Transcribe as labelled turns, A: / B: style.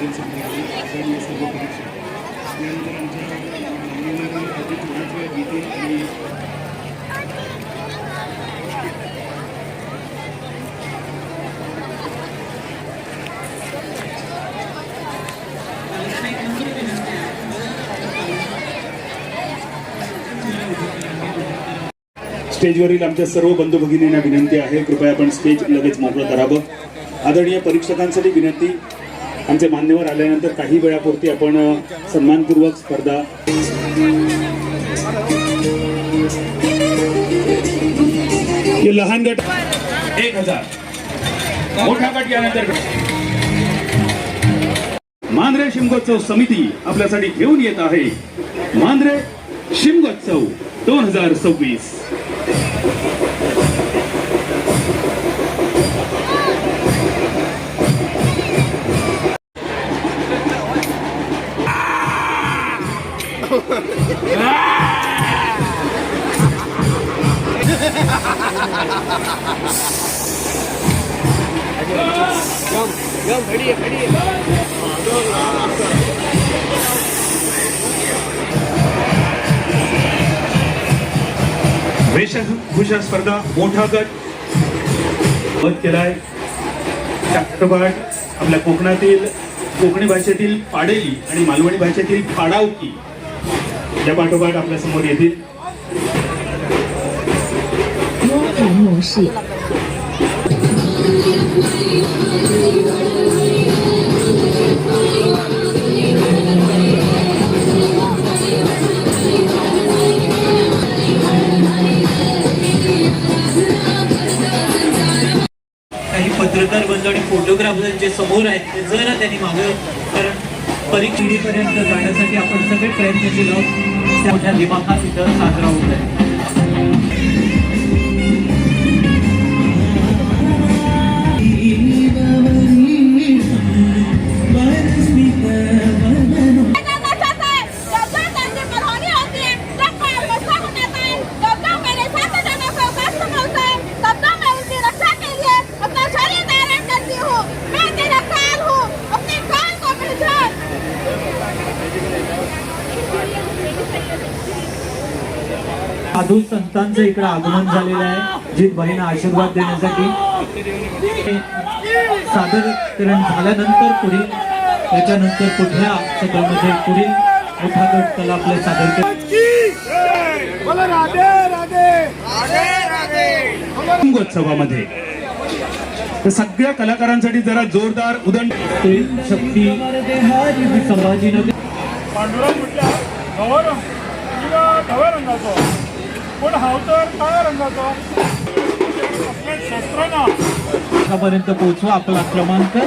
A: वाजेल संध्याकाळी आदरणीय सर्व परीक्षा त्यानंतर आमच्या अजित गीते आणि स्टेजवरील आमच्या सर्व बंधू भगिनींना विनंती आहे, कृपया आपण स्टेज लगेच मोकळं करावं. आदरणीय परीक्षकांसाठी विनंती, आमचे मान्यवर आल्यानंतर काही वेळापुरती आपण सन्मानपूर्वक स्पर्धा लहान गट 1000, मोठा गट यानंतर मांजरे शिमगोत्सव समिती आपल्यासाठी घेऊन येत आहे मांजरे शिमगोत्सव 2026. वेशभूषा स्पर्धा मोठा गट केलाय. पाठोपाठ आपल्या कोकणातील कोकणी भाषेतील पाडेली आणि मालवणी भाषेतील पाडावकी या पाठोपाठ आपल्या समोर येतील.
B: काही पत्रकार बंधू आणि फोटोग्राफर जे समोर आहेत ते जरा त्यांनी मागे, कारण परीक्षेपर्यंत जाण्यासाठी आपण सगळे प्रयत्नशील आहोत. त्या मोठ्या दिमाखात इथं साजरा होत आहे. साधू संतांचं इकडे आगमन झालेलं आहे जितबाईंना आशीर्वाद देण्यासाठी. सादरीकरण झाल्यानंतर पुढील त्याच्यानंतर पुढल्या सत्रामध्ये पुढील मोठा गट कला आपले सादर
A: शिमगोत्सवामध्ये सगळ्या कलाकारांसाठी जरा जोरदार उदंड
B: शक्ती संभाजीनगर
C: धव्या रंगाचो पण हांव तर काळ्या रंगाचो
B: पर्यंत पोहोचवा आपला क्रमांक.